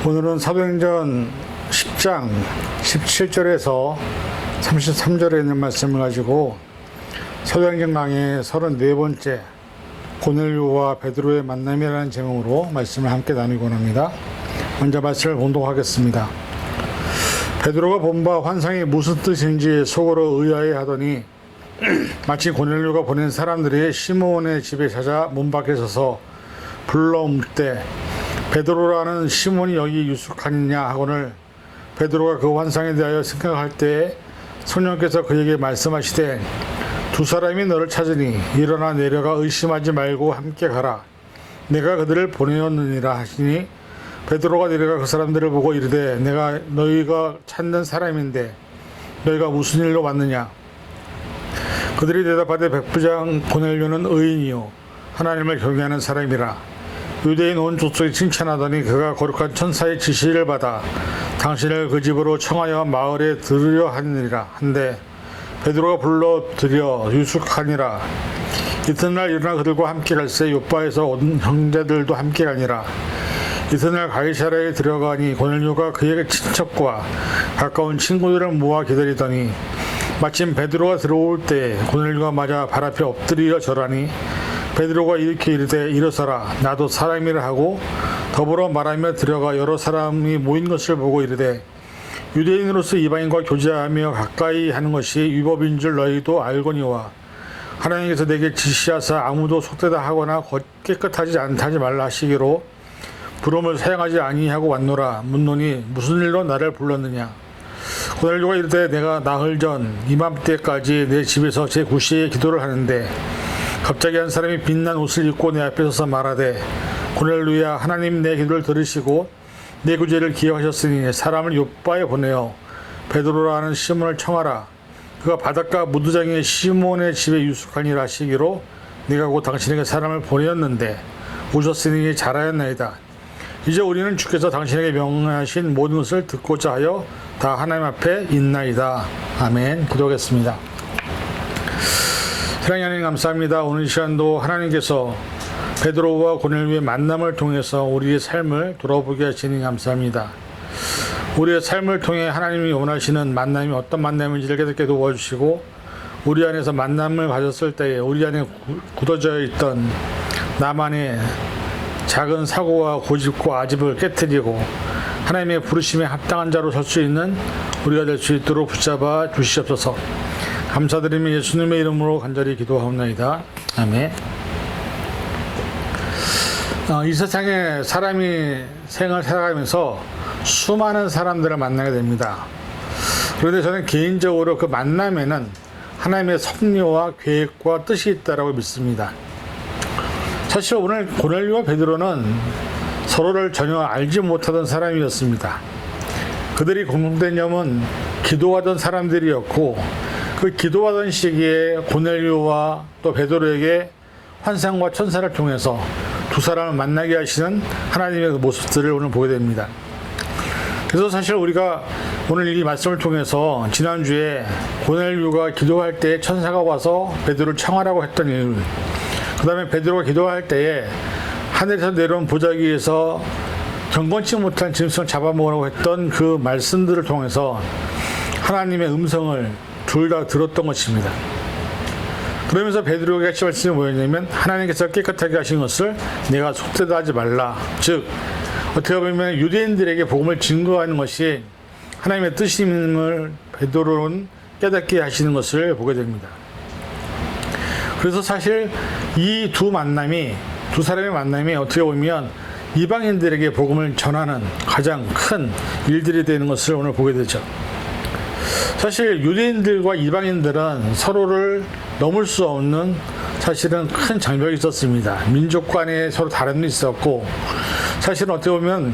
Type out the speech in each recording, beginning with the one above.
오늘은 사도행전 10장 17절에서 33절에 있는 말씀을 가지고 사도행전 강의 34번째 고넬료와 베드로의 만남이라는 제목으로 말씀을 함께 나누곤 합니다. 먼저 말씀을 봉독하겠습니다. 베드로가 본 바 환상이 무슨 뜻인지 속으로 의아해하더니 마치 고넬료가 보낸 사람들이 시몬의 집에 찾아 문 밖에 서서 불러 묻되 베드로라는 시몬이 여기 유숙하느냐 하거늘 베드로가 그 환상에 대하여 생각할 때에 성령께서 그에게 말씀하시되 두 사람이 너를 찾으니 일어나 내려가 의심하지 말고 함께 가라. 내가 그들을 보내었느니라 하시니 베드로가 내려가 그 사람들을 보고 이르되 내가 너희가 찾는 사람인데 너희가 무슨 일로 왔느냐. 그들이 대답하되 백부장 고넬료는 의인이요 하나님을 경외하는 사람이라. 유대인 온 족속이 칭찬하더니 그가 거룩한 천사의 지시를 받아 당신을 그 집으로 청하여 마을에 들으려 하느니라 한데 베드로가 불러 들여 유숙하니라. 이튿날 일어나 그들과 함께 갈새 요바에서 온 형제들도 함께 가니라. 이튿날 가이사랴에 들어가니 고넬료가 그에게 친척과 가까운 친구들을 모아 기다리더니 마침 베드로가 들어올 때 고넬료가 맞아 발 앞에 엎드려 절하니 베드로가 이렇게 이르되 일어서라. 나도 사람이라 하고 더불어 말하며 들어가 여러 사람이 모인 것을 보고 이르되 유대인으로서 이방인과 교제하며 가까이 하는 것이 위법인 줄 너희도 알거니와 하나님께서 내게 지시하사 아무도 속되다 하거나 깨끗하지 않다지 말라 하시기로 부름을 사용하지 아니하고 왔노라. 묻노니 무슨 일로 나를 불렀느냐. 고넬료가 이르되 내가 나흘 전 이맘때까지 내 집에서 제9시에 기도를 하는데 갑자기 한 사람이 빛난 옷을 입고 내 앞에 서서 말하되 고넬료야 하나님 내 기도를 들으시고 내 구제를 기억하셨으니 사람을 요바에 보내어 베드로라는 시몬을 청하라. 그가 바닷가 무두장의 시몬의 집에 유숙하니라 하시기로 내가 곧 당신에게 사람을 보내었는데 오셨으니 잘하였나이다. 이제 우리는 주께서 당신에게 명하신 모든 것을 듣고자 하여 다 하나님 앞에 있나이다. 아멘. 기도하겠습니다. 사랑하는 하나님 감사합니다. 오늘 이 시간도 하나님께서 베드로와 고넬료의 만남을 통해서 우리의 삶을 돌아보게 하시니 감사합니다. 우리의 삶을 통해 하나님이 원하시는 만남이 어떤 만남인지를 깨닫게 도와주시고 우리 안에서 만남을 가졌을 때에 우리 안에 굳어져 있던 나만의 작은 사고와 고집과 아집을 깨트리고 하나님의 부르심에 합당한 자로 설 수 있는 우리가 될 수 있도록 붙잡아 주시옵소서. 감사드리며 예수님의 이름으로 간절히 기도하옵나이다. 아멘. 이 세상에 사람이 생을 살아가면서 수많은 사람들을 만나게 됩니다. 그런데 저는 개인적으로 그 만남에는 하나님의 섭리와 계획과 뜻이 있다고 믿습니다. 사실 오늘 고넬료와 베드로는 서로를 전혀 알지 못하던 사람이었습니다. 그들이 공통된 점은 기도하던 사람들이었고 그 기도하던 시기에 고넬료와 또 베드로에게 환상과 천사를 통해서 두 사람을 만나게 하시는 하나님의 모습들을 오늘 보게 됩니다. 그래서 사실 우리가 오늘 이 말씀을 통해서 지난주에 고넬료가 기도할 때 천사가 와서 베드로를 청하라고 했던 이유, 그 다음에 베드로가 기도할 때에 하늘에서 내려온 보자기에서 경건치 못한 짐승을 잡아먹으라고 했던 그 말씀들을 통해서 하나님의 음성을 둘 다 들었던 것입니다. 그러면서 베드로가 했던 말씀이 뭐였냐면 하나님께서 깨끗하게 하신 것을 내가 속되다 하지 말라. 즉 어떻게 보면 유대인들에게 복음을 증거하는 것이 하나님의 뜻임을 베드로는 깨닫게 하시는 것을 보게 됩니다. 그래서 사실 이 두 사람의 만남이 어떻게 보면 이방인들에게 복음을 전하는 가장 큰 일들이 되는 것을 오늘 보게 되죠. 사실 유대인들과 이방인들은 서로를 넘을 수 없는 사실은 큰 장벽이 있었습니다. 민족 간에 서로 다름이 있었고 사실은 어떻게 보면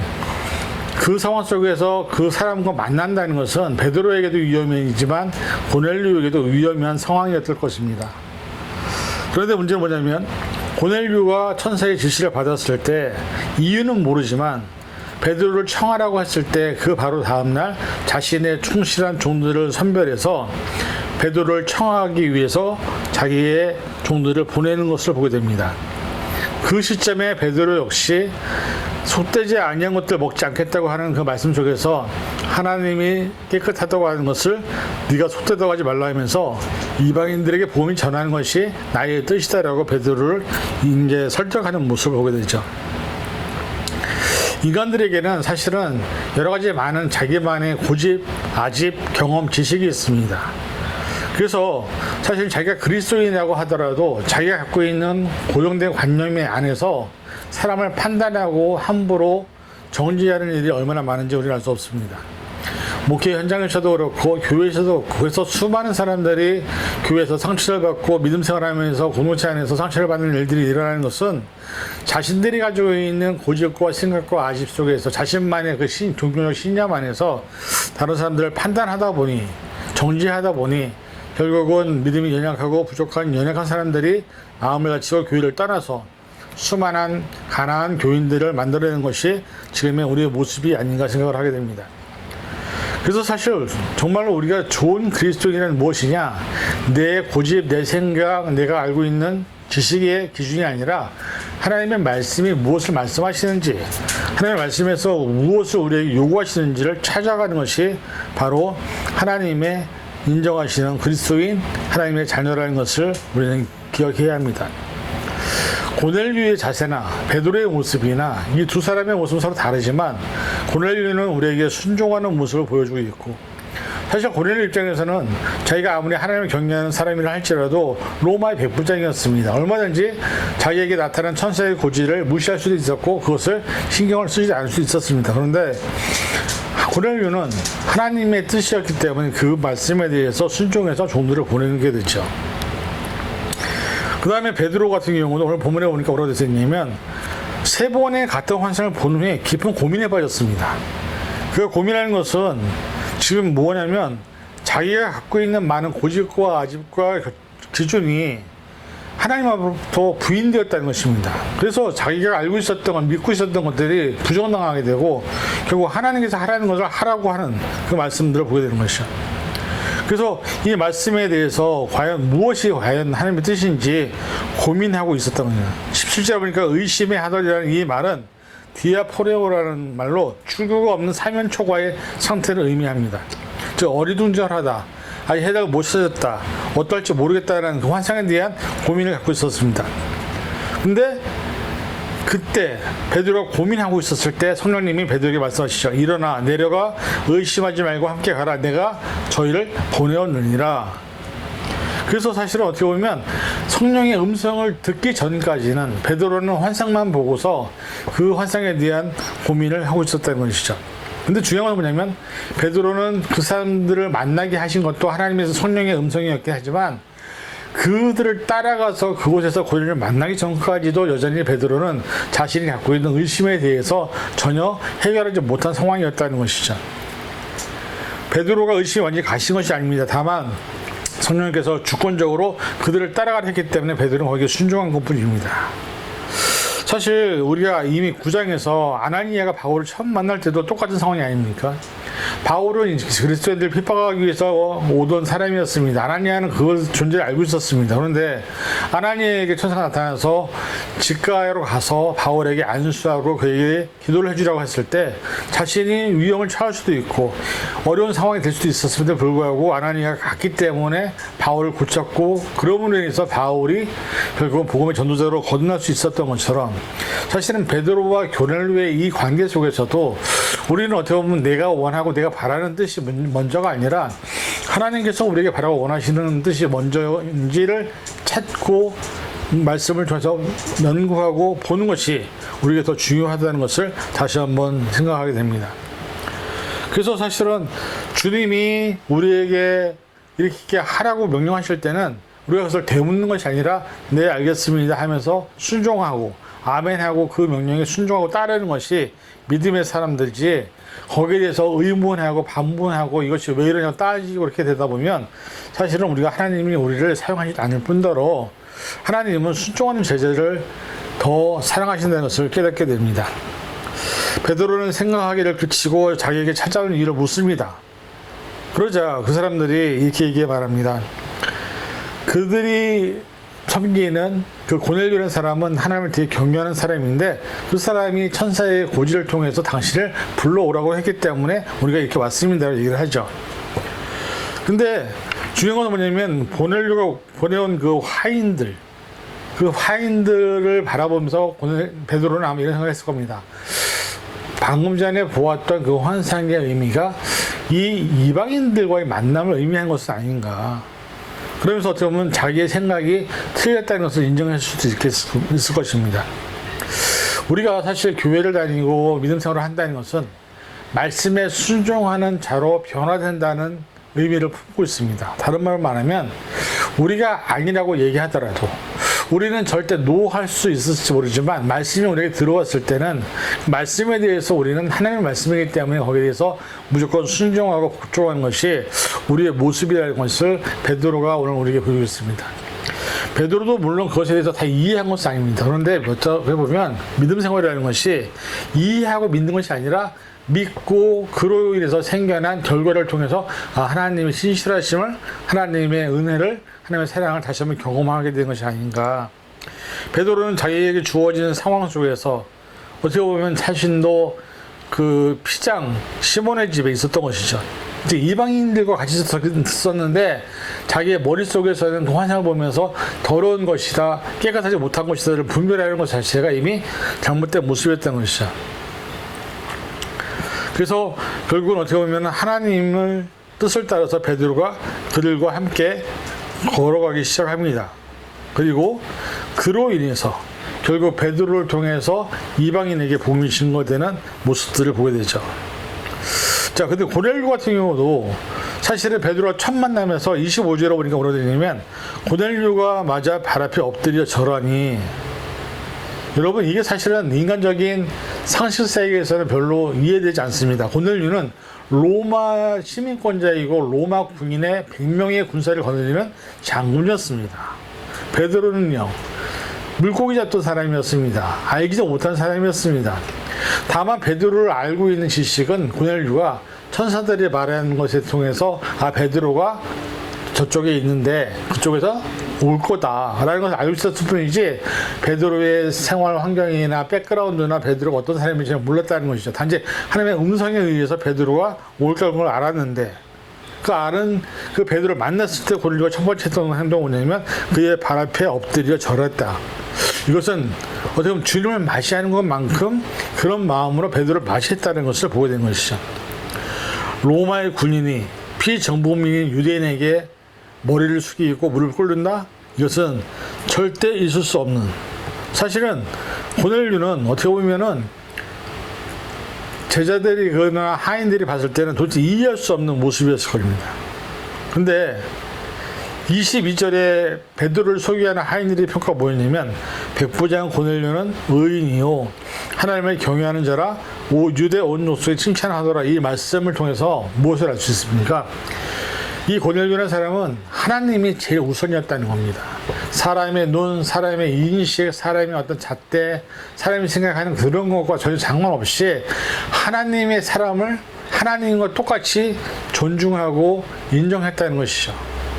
그 상황 속에서 그 사람과 만난다는 것은 베드로에게도 위험이지만 고넬료에게도 위험한 상황이었을 것입니다. 그런데 문제는 뭐냐면 고넬료가 천사의 지시를 받았을 때 이유는 모르지만 베드로를 청하라고 했을 때 그 바로 다음날 자신의 충실한 종들을 선별해서 베드로를 청하기 위해서 자기의 종들을 보내는 것을 보게 됩니다. 그 시점에 베드로 역시 속되지 아니한 것들 먹지 않겠다고 하는 그 말씀 속에서 하나님이 깨끗하다고 하는 것을 네가 속되다고 하지 말라 하면서 이방인들에게 복음이 전하는 것이 나의 뜻이다라고 베드로를 이제 설득하는 모습을 보게 되죠. 인간들에게는 사실은 여러 가지 많은 자기만의 고집, 아집, 경험, 지식이 있습니다. 그래서 사실 자기가 그리스도인이라고 하더라도 자기가 갖고 있는 고정된 관념의 안에서 사람을 판단하고 함부로 정지하는 일이 얼마나 많은지 우리는 알 수 없습니다. 목회 현장에서도 그렇고 교회에서도 그렇고, 그래서 수많은 사람들이 교회에서 상처를 받고 믿음 생활하면서 공동체 안에서 상처를 받는 일들이 일어나는 것은 자신들이 가지고 있는 고집과 생각과 아집 속에서 자신만의 그 종교적 신념 안에서 다른 사람들을 판단하다 보니, 정지하다 보니 결국은 믿음이 연약하고 부족한 연약한 사람들이 마음을 다치고 교회를 떠나서 수많은 가난한 교인들을 만들어내는 것이 지금의 우리의 모습이 아닌가 생각을 하게 됩니다. 그래서 사실 정말로 우리가 좋은 그리스도인은 무엇이냐, 내 고집, 내 생각, 내가 알고 있는 지식의 기준이 아니라 하나님의 말씀이 무엇을 말씀하시는지, 하나님의 말씀에서 무엇을 우리에게 요구하시는지를 찾아가는 것이 바로 하나님의 인정하시는 그리스도인, 하나님의 자녀라는 것을 우리는 기억해야 합니다. 고넬료의 자세나 베드로의 모습이나 이 두 사람의 모습은 서로 다르지만 고넬료는 우리에게 순종하는 모습을 보여주고 있고, 사실 고넬료 입장에서는 자기가 아무리 하나님을 경외하는 사람이라 할지라도 로마의 백부장이었습니다. 얼마든지 자기에게 나타난 천사의 고지를 무시할 수도 있었고 그것을 신경을 쓰지 않을 수 있었습니다. 그런데 고넬료는 하나님의 뜻이었기 때문에 그 말씀에 대해서 순종해서 종들을 보내게 되죠. 그 다음에 베드로 같은 경우는 오늘 본문에 보니까 뭐라고 되어 있냐면 3번의 같은 환상을 본 후에 깊은 고민에 빠졌습니다. 그 고민하는 것은 지금 뭐냐면 자기가 갖고 있는 많은 고집과 아집과 기준이 하나님으로부터 부인되었다는 것입니다. 그래서 자기가 알고 있었던 것, 믿고 있었던 것들이 부정당하게 되고 결국 하나님께서 하라는 것을 하라고 하는 그 말씀들을 보게 되는 것이죠. 그래서 이 말씀에 대해서 무엇이 과연 하나님의 뜻인지 고민하고 있었던 거예요. 17절 보니까 의심의 하더라는 이 말은 디아포레오라는 말로 출구가 없는 사면초가의 상태를 의미합니다. 즉 어리둥절하다, 아니 해답을 못 찾았다, 어떨지 모르겠다라는 그 환상에 대한 고민을 갖고 있었습니다. 근데 그때 베드로가 고민하고 있었을 때 성령님이 베드로에게 말씀하시죠. 일어나 내려가 의심하지 말고 함께 가라. 내가 저희를 보내었느니라. 그래서 사실은 어떻게 보면 성령의 음성을 듣기 전까지는 베드로는 환상만 보고서 그 환상에 대한 고민을 하고 있었다는 것이죠. 근데 중요한 건 뭐냐면 베드로는 그 사람들을 만나게 하신 것도 하나님에서 성령의 음성이었긴 하지만 그들을 따라가서 그곳에서 고넬료를 만나기 전까지도 여전히 베드로는 자신이 갖고 있는 의심에 대해서 전혀 해결하지 못한 상황이었다는 것이죠. 베드로가 의심이 완전히 가신 것이 아닙니다. 다만 성령님께서 주권적으로 그들을 따라가려 했기 때문에 베드로는 거기에 순종한 것뿐입니다. 사실 우리가 이미 9장에서 아나니아가 바울을 처음 만날 때도 똑같은 상황이 아닙니까? 바울은 그리스도인들 핍박하기 위해서 오던 사람이었습니다. 아나니아는 그 존재를 알고 있었습니다. 그런데 아나니아에게 천사가 나타나서 직가로 가서 바울에게 안수하고 그에게 기도를 해주라고 했을 때 자신이 위험을 처할 수도 있고 어려운 상황이 될 수도 있었음에도 불구하고 아나니아가 갔기 때문에 바울을 고쳤고 그러므로 인해서 바울이 결국은 복음의 전도자로 거듭날 수 있었던 것처럼 사실은 베드로와 고넬료의 이 관계 속에서도 우리는 어떻게 보면 내가 원하고 내가 바라는 뜻이 먼저가 아니라 하나님께서 우리에게 바라고 원하시는 뜻이 먼저인지를 찾고 말씀을 통해서 연구하고 보는 것이 우리에게 더 중요하다는 것을 다시 한번 생각하게 됩니다. 그래서 사실은 주님이 우리에게 이렇게 하라고 명령하실 때는 우리가 그것을 되묻는 것이 아니라 네 알겠습니다 하면서 순종하고 아멘하고 그 명령에 순종하고 따르는 것이 믿음의 사람들이지 거기에 대해서 의문하고 반문하고 이것이 왜 이러냐고 따지고 그렇게 되다 보면 사실은 우리가 하나님이 우리를 사용하지 않을 뿐더러 하나님은 순종하는 제자를 더 사랑하신다는 것을 깨닫게 됩니다. 베드로는 생각하기를 그치고 자기에게 찾아오는 이유를 묻습니다. 그러자 그 사람들이 이렇게 얘기해 말합니다. 그들이 섬기는 그 고넬료라는 사람은 하나님을 되게 경외하는 사람인데 그 사람이 천사의 고지를 통해서 당신을 불러오라고 했기 때문에 우리가 이렇게 왔습니다라고 얘기를 하죠. 근데 중요한 건 뭐냐면 고넬료가 보내온 그 화인들을 바라보면서 베드로는 아마 이런 생각을 했을 겁니다. 방금 전에 보았던 그 환상의 의미가 이 이방인들과의 만남을 의미한 것은 아닌가. 그러면서 어떻게 보면 자기의 생각이 틀렸다는 것을 인정할 수도 있을 것입니다. 우리가 사실 교회를 다니고 믿음 생활을 한다는 것은 말씀에 순종하는 자로 변화된다는 의미를 품고 있습니다. 다른 말로 말하면 우리가 아니라고 얘기하더라도 우리는 절대 노할 수 있을지 모르지만 말씀이 우리에게 들어왔을 때는 말씀에 대해서 우리는 하나님의 말씀이기 때문에 거기에 대해서 무조건 순종하고 복종하는 것이 우리의 모습이라는 것을 베드로가 오늘 우리에게 보여주고 있습니다. 베드로도 물론 그것에 대해서 다 이해한 것은 아닙니다. 그런데 어떻게 보면 믿음 생활이라는 것이 이해하고 믿는 것이 아니라 믿고 그로 인해서 생겨난 결과를 통해서 하나님의 신실하심을, 하나님의 은혜를, 하나님의 사랑을 다시 한번 경험하게 된 것이 아닌가. 베드로는 자기에게 주어진 상황 속에서 어떻게 보면 자신도 그 피장 시몬의 집에 있었던 것이죠. 이제 이방인들과 같이 있었는데 자기의 머릿속에서는 그 환상을 보면서 더러운 것이다, 깨끗하지 못한 것이다를 분별하는 것 자체가 이미 잘못된 모습이었던 것이죠. 그래서 결국은 어떻게 보면 하나님의 뜻을 따라서 베드로가 그들과 함께 걸어가기 시작합니다. 그리고 그로 인해서 결국 베드로를 통해서 이방인에게 복음이 증거되는 모습들을 보게 되죠. 자, 근데 고넬료 같은 경우도 사실은 베드로가 첫 만남에서 25절에 보니까 뭐라 되냐면 고넬료가 맞아 발 앞에 엎드려 절하니, 여러분 이게 사실은 인간적인 상식 세계에서는 별로 이해되지 않습니다. 고넬료는 로마 시민권자이고 로마 군인의 100명의 군사를 거느리는 장군이었습니다. 베드로는요, 물고기 잡던 사람이었습니다. 알지도 못한 사람이었습니다. 다만 베드로를 알고 있는 지식은 고넬료가 천사들이 말하는 것에 통해서 베드로가 저쪽에 있는데 그쪽에서 올 거다라는 것을 알고 있었을 뿐이지 베드로의 생활 환경이나 백그라운드나 베드로가 어떤 사람인지 몰랐다는 것이죠. 단지 하나님의 음성에 의해서 베드로가 올 걸 알았는데 그 베드로를 만났을 때 고넬료가 첫 번째 했던 행동은 뭐냐면 그의 발 앞에 엎드려 절했다. 이것은 어떻게 보면 주님을 맞이하는 것만큼 그런 마음으로 베드로를 맞이했다는 것을 보게 된 것이죠. 로마의 군인이 피정복민인 유대인에게 머리를 숙이고 무릎을 꿇는다? 이것은 절대 있을 수 없는, 사실은 고넬료는 어떻게 보면은 제자들이 그러나 하인들이 봤을 때는 도대체 이해할 수 없는 모습이었을 겁니다. 근데 22절에 베드로를 소개하는 하인들의 평가가 뭐였냐면 백부장 고넬료는 의인이요 하나님을 경외하는 자라 유대 온 족속에 칭찬하더라. 이 말씀을 통해서 무엇을 알 수 있습니까? 이 고넬료라는 사람은 하나님이 제일 우선이었다는 겁니다. 사람의 눈, 사람의 인식, 사람의 어떤 잣대, 사람이 생각하는 그런 것과 전혀 상관없이 하나님의 사람을 하나님과 똑같이 존중하고 인정했다는 것이죠.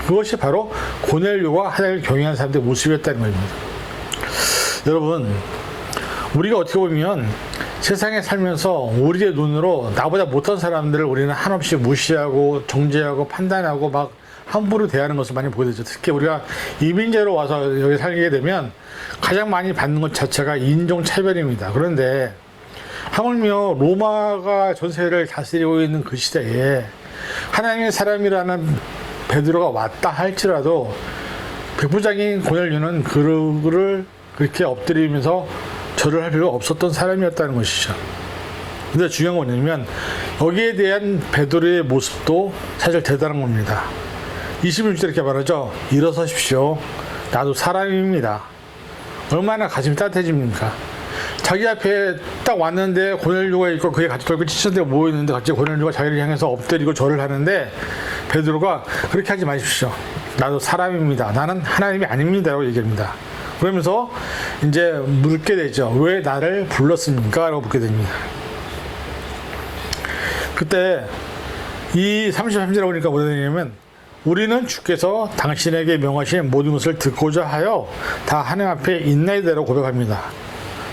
그것이 바로 고넬료가 하나님을 경외하는 사람들의 모습이었다는 겁니다. 여러분, 우리가 어떻게 보면 세상에 살면서 우리의 눈으로 나보다 못한 사람들을 우리는 한없이 무시하고 정죄하고 판단하고 막 함부로 대하는 것을 많이 보게 되죠. 특히 우리가 이민자로 와서 여기 살게 되면 가장 많이 받는 것 자체가 인종차별입니다. 그런데 하물며 로마가 전세를 다스리고 있는 그 시대에 하나님의 사람이라는 베드로가 왔다 할지라도 백부장인 고넬료는 그를 그렇게 엎드리면서 절을 할 필요가 없었던 사람이었다는 것이죠. 근데 중요한 건 뭐냐면 여기에 대한 베드로의 모습도 사실 대단한 겁니다. 26절 이렇게 말하죠. 일어서십시오. 나도 사람입니다. 얼마나 가슴이 따뜻해집니까? 자기 앞에 딱 왔는데 고넬료가 있고 그의 같이 돌고 친척들이 모여있는데 갑자기 고넬료가 자기를 향해서 엎드리고 절을 하는데 베드로가 그렇게 하지 마십시오. 나도 사람입니다. 나는 하나님이 아닙니다. 라고 얘기합니다. 그러면서 이제 묻게 되죠. 왜 나를 불렀습니까? 라고 묻게 됩니다. 그때 이 33절에 보니까 뭐라 되냐면 우리는 주께서 당신에게 명하신 모든 것을 듣고자 하여 다 하나님 앞에 인내대로 고백합니다.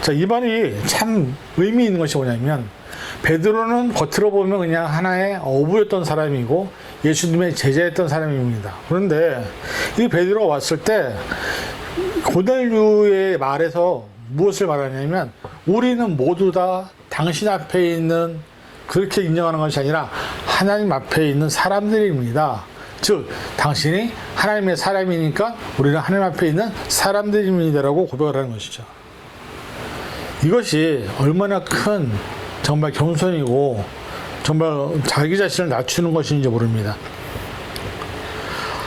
자, 이 말이 참 의미 있는 것이 뭐냐면, 베드로는 겉으로 보면 그냥 하나의 어부였던 사람이고 예수님의 제자였던 사람입니다. 그런데 이 베드로가 왔을 때 고넬료의 말에서 무엇을 말하냐면, 우리는 모두 다 당신 앞에 있는, 그렇게 인정하는 것이 아니라 하나님 앞에 있는 사람들입니다. 즉 당신이 하나님의 사람이니까 우리는 하나님 앞에 있는 사람들입니다라고 고백을 하는 것이죠. 이것이 얼마나 큰 정말 겸손이고 정말 자기 자신을 낮추는 것인지 모릅니다.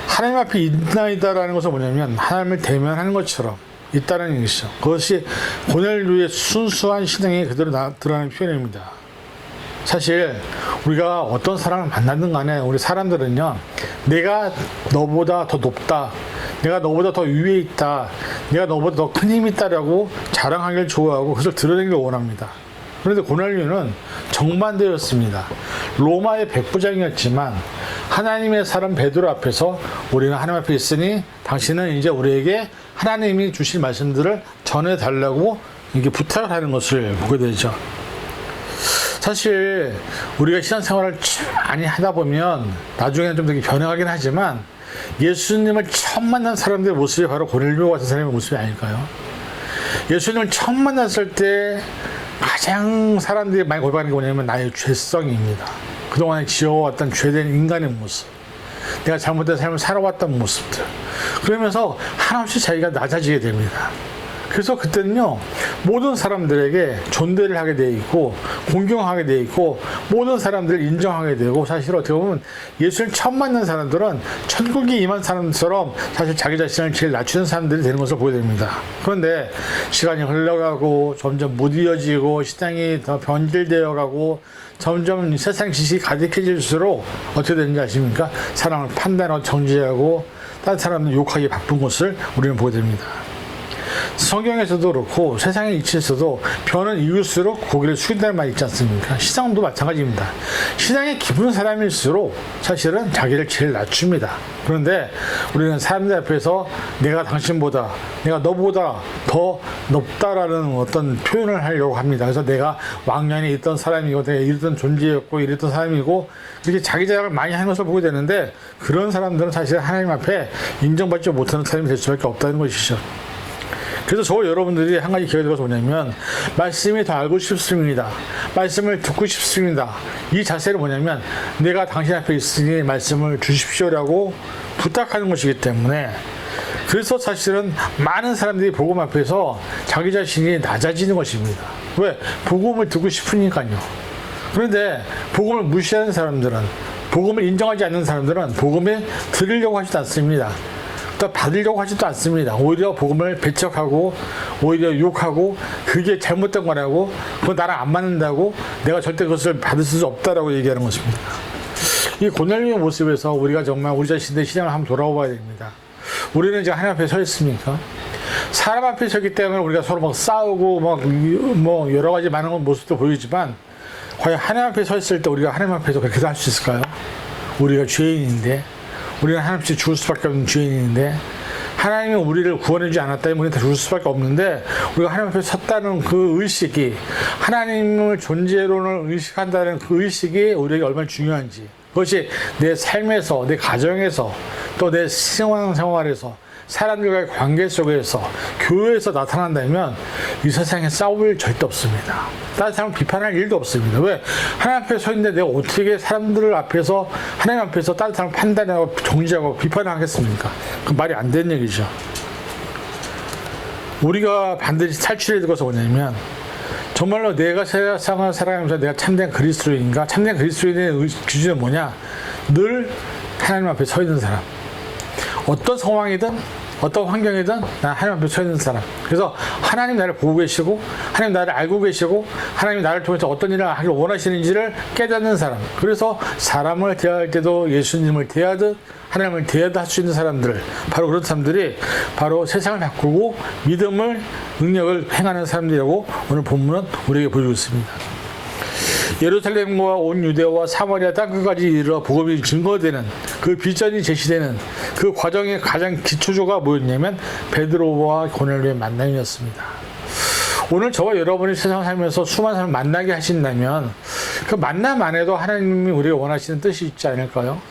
하나님 앞에 있나이다라는 것은 뭐냐면 하나님을 대면하는 것처럼 있다는 것이죠. 그것이 고넬료의 순수한 신앙이 그대로 드러나는 표현입니다. 사실 우리가 어떤 사람을 만나든 간에 우리 사람들은요, 내가 너보다 더 높다, 내가 너보다 더 위에 있다, 내가 너보다 더 큰 힘이 있다라고 자랑하기를 좋아하고 그것을 드러내기를 원합니다. 그런데 고넬료는 정반대였습니다. 로마의 백부장이었지만 하나님의 사람 베드로 앞에서 우리는 하나님 앞에 있으니 당신은 이제 우리에게 하나님이 주실 말씀들을 전해달라고 이렇게 부탁을 하는 것을 보게 되죠. 사실 우리가 신앙생활을 많이 하다 보면 나중에는 좀 되게 변해가긴 하지만 예수님을 처음 만난 사람들의 모습이 바로 고넬료 같은 사람의 모습이 아닐까요? 예수님을 처음 만났을 때 가장 사람들이 많이 고백하는 게 뭐냐면 나의 죄성입니다. 그동안에 지어왔던 죄된 인간의 모습, 내가 잘못된 삶을 살아왔던 모습들, 그러면서 한없이 자기가 낮아지게 됩니다. 그래서 그때는요, 모든 사람들에게 존대를 하게 되어 있고 공경하게 되어 있고 모든 사람들을 인정하게 되고, 사실 어떻게 보면 예수를 처음 만난 사람들은 천국에 임한 사람처럼 사실 자기 자신을 제일 낮추는 사람들이 되는 것을 보게 됩니다. 그런데 시간이 흘러가고 점점 무디어지고 신앙이 더 변질되어 가고 점점 세상 지식이 가득해질수록 어떻게 되는지 아십니까? 사람을 판단하고 정죄하고 다른 사람을 욕하기 바쁜 것을 우리는 보게 됩니다. 성경에서도 그렇고 세상의 이치에서도 변은 이을수록 고개를 숙인다는 말이 있지 않습니까? 시장도 마찬가지입니다. 시장에 깊은 사람일수록 사실은 자기를 제일 낮춥니다. 그런데 우리는 사람들 앞에서 내가 당신보다, 내가 너보다 더 높다라는 어떤 표현을 하려고 합니다. 그래서 내가 왕년에 있던 사람이고 내가 이랬던 존재였고 이랬던 사람이고 이렇게 자기 자랑을 많이 하는 것을 보게 되는데, 그런 사람들은 사실 하나님 앞에 인정받지 못하는 사람이 될 수밖에 없다는 것이죠. 그래서 저 여러분들이 한 가지 기억해 두어서 뭐냐면, 말씀이 더 알고 싶습니다, 말씀을 듣고 싶습니다, 이 자세는 뭐냐면 내가 당신 앞에 있으니 말씀을 주십시오라고 부탁하는 것이기 때문에, 그래서 사실은 많은 사람들이 복음 앞에서 자기 자신이 낮아지는 것입니다. 왜? 복음을 듣고 싶으니까요. 그런데 복음을 무시하는 사람들은, 복음을 인정하지 않는 사람들은 복음에 들으려고 하지도 않습니다. 또 받으려고 하지도 않습니다. 오히려 복음을 배척하고 오히려 욕하고 그게 잘못된 거라고, 그거 나랑 안 맞는다고, 내가 절대 그것을 받을 수 없다라고 얘기하는 것입니다. 이 고넬료의 모습에서 우리가 정말 우리 자신의 신앙을 한번 돌아봐 봐야 됩니다. 우리는 이제 하나님 앞에 서 있습니까? 사람 앞에 서기 때문에 우리가 서로 막 싸우고 뭐 여러 가지 많은 모습도 보이지만, 과연 하나님 앞에 서 있을 때 우리가 하나님 앞에서 그렇게 할 수 있을까요? 우리가 죄인인데, 우리는 하나님께 죽을 수밖에 없는 죄인인데, 하나님은 우리를 구원해주지 않았다면 우리는 다 죽을 수밖에 없는데, 우리가 하나님 앞에 섰다는 그 의식이, 하나님을 존재론을 의식한다는 그 의식이 우리에게 얼마나 중요한지, 그것이 내 삶에서, 내 가정에서, 또 내 생활에서, 사람들과의 관계 속에서, 교회에서 나타난다면 이 세상에 싸울 일 절대 없습니다. 다른 사람을 비판할 일도 없습니다. 왜? 하나님 앞에 서 있는데 내가 어떻게 사람들 앞에서, 하나님 앞에서 다른 사람을 판단하고 정지하고 비판을 하겠습니까? 그 말이 안 되는 얘기죠. 우리가 반드시 탈출해야 될 것은 뭐냐면, 정말로 내가 세상을 살아가면서 내가 참된 그리스도인인가? 참된 그리스도인의 기준은 뭐냐? 늘 하나님 앞에 서 있는 사람. 어떤 상황이든 어떤 환경이든 난 하나님 앞에 서 있는 사람. 그래서 하나님 나를 보고 계시고 하나님 나를 알고 계시고 하나님 나를 통해서 어떤 일을 하기를 원하시는지를 깨닫는 사람. 그래서 사람을 대할 때도 예수님을 대하듯 하나님을 대하듯 할 수 있는 사람들, 바로 그런 사람들이 바로 세상을 바꾸고 믿음을, 능력을 행하는 사람들이라고 오늘 본문은 우리에게 보여주고 있습니다. 예루살렘과 온 유대와 사마리아 땅끝까지 이르러 복음이 증거되는 그 비전이 제시되는 그 과정의 가장 기초조가 뭐였냐면 베드로와 고넬료의 만남이었습니다. 오늘 저와 여러분이 세상을 살면서 수많은 사람을 만나게 하신다면 그 만남 안에도 하나님이 우리가 원하시는 뜻이 있지 않을까요?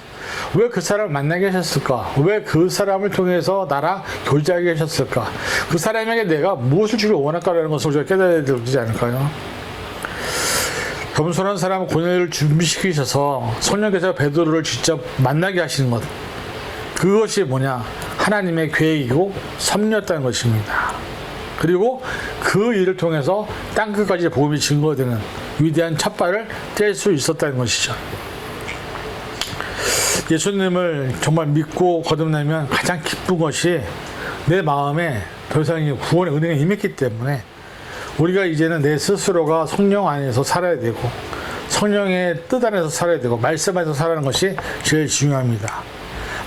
왜 그 사람을 만나게 하셨을까? 왜 그 사람을 통해서 나랑 교제하게 하셨을까? 그 사람에게 내가 무엇을 주길 원할까라는 것을 우리가 깨달아야 되지 않을까요? 겸손한 사람은 고넬료를 준비시키셔서 성령께서 베드로를 직접 만나게 하시는 것, 그것이 뭐냐? 하나님의 계획이고 섭리였다는 것입니다. 그리고 그 일을 통해서 땅끝까지 복음이 증거되는 위대한 첫발을 뗄 수 있었다는 것이죠. 예수님을 정말 믿고 거듭나면 가장 기쁜 것이 내 마음에 더 이상 구원의 은혜가 임했기 때문에 우리가 이제는 내 스스로가 성령 안에서 살아야 되고 성령의 뜻 안에서 살아야 되고 말씀 안에서 살아가는 것이 제일 중요합니다.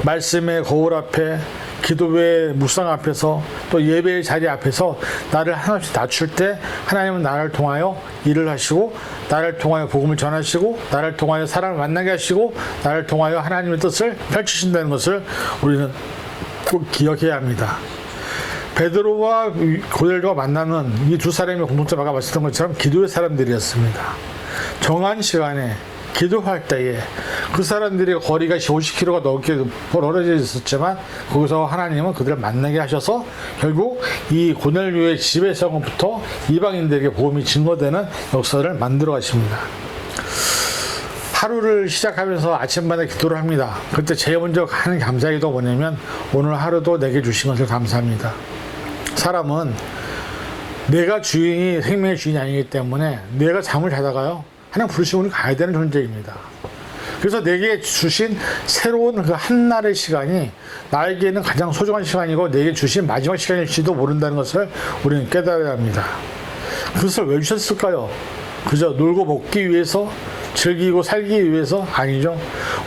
말씀의 거울 앞에, 기도의 묵상 앞에서, 또 예배의 자리 앞에서 나를 하나씩 낮출 때 하나님은 나를 통하여 일을 하시고, 나를 통하여 복음을 전하시고, 나를 통하여 사람을 만나게 하시고, 나를 통하여 하나님의 뜻을 펼치신다는 것을 우리는 꼭 기억해야 합니다. 베드로와 고넬료가 만나는 이 두 사람의 공통점, 아까 말씀드린 것처럼 기도의 사람들이었습니다. 정한 시간에 기도할 때에 그 사람들의 거리가 50km가 넘게 벌어져 있었지만 거기서 하나님은 그들을 만나게 하셔서 결국 이 고넬료의 집에서부터 이방인들에게 복음이 증거되는 역사를 만들어 가십니다. 하루를 시작하면서 아침마다 기도를 합니다. 그때 제일 먼저 하는 감사기도 뭐냐면 오늘 하루도 내게 주신 것을 감사합니다. 사람은 내가 주인이 생명의 주인이 아니기 때문에 내가 잠을 자다가요 하나님 부르시면 가야 되는 존재입니다. 그래서 내게 주신 새로운 그 한날의 시간이 나에게는 가장 소중한 시간이고 내게 주신 마지막 시간일지도 모른다는 것을 우리는 깨달아야 합니다. 그것을 왜 주셨을까요? 그저 놀고 먹기 위해서, 즐기고 살기 위해서? 아니죠.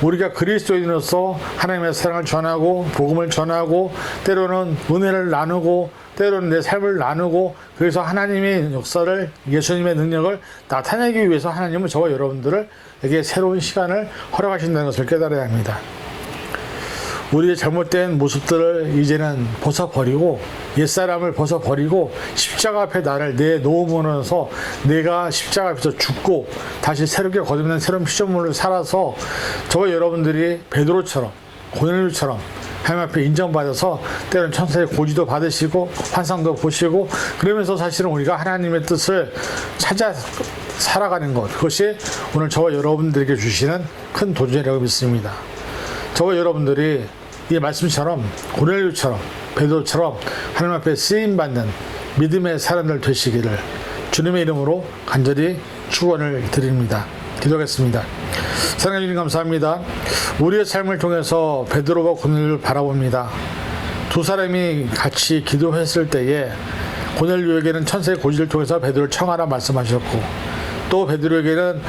우리가 그리스도인으로서 하나님의 사랑을 전하고 복음을 전하고 때로는 은혜를 나누고 때로는 내 삶을 나누고 그래서 하나님의 역사를, 예수님의 능력을 나타내기 위해서 하나님은 저와 여러분들에게 새로운 시간을 허락하신다는 것을 깨달아야 합니다. 우리의 잘못된 모습들을 이제는 벗어버리고 옛사람을 벗어버리고 십자가 앞에 나를 내놓으면서 내가 십자가 앞에서 죽고 다시 새롭게 거듭난 새로운 피조물을 살아서 저와 여러분들이 베드로처럼 고넬료처럼 하나님 앞에 인정받아서 때로는 천사의 고지도 받으시고 환상도 보시고 그러면서 사실은 우리가 하나님의 뜻을 찾아 살아가는 것, 그것이 오늘 저와 여러분들에게 주시는 큰 도전이라고 믿습니다. 저와 여러분들이 이 말씀처럼 고넬료처럼 베드로처럼 하나님 앞에 쓰임받는 믿음의 사람들 되시기를 주님의 이름으로 간절히 축원을 드립니다. 기도하겠습니다. 사랑해 주님 감사합니다. 우리의 삶을 통해서 베드로와 고넬료를 바라봅니다. 두 사람이 같이 기도했을 때에 고넬료에게는 천사의 고지를 통해서 베드로를 청하라 말씀하셨고 또 베드로에게는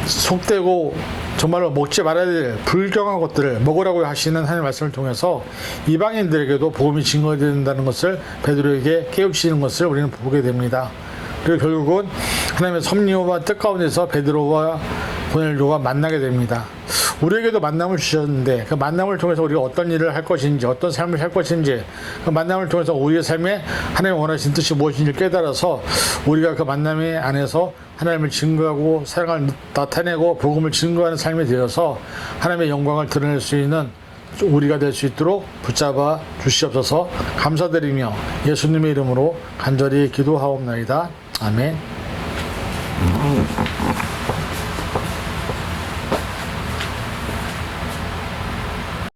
속되고 정말로 먹지 말아야 될 불경한 것들을 먹으라고 하시는 하나님의 말씀을 통해서 이방인들에게도 복음이 증거된다는 것을 베드로에게 깨우치는 것을 우리는 보게 됩니다. 그리고 결국은 하나님의 섭리와 뜻 가운데서 베드로와 고넬료가 만나게 됩니다. 우리에게도 만남을 주셨는데 그 만남을 통해서 우리가 어떤 일을 할 것인지 어떤 삶을 살 것인지 그 만남을 통해서 우리의 삶에 하나님 원하시는 뜻이 무엇인지를 깨달아서 우리가 그 만남의 안에서 하나님을 증거하고 사랑을 나타내고 복음을 증거하는 삶이 되어서 하나님의 영광을 드러낼 수 있는 우리가 될 수 있도록 붙잡아 주시옵소서. 감사드리며 예수님의 이름으로 간절히 기도하옵나이다. 아멘.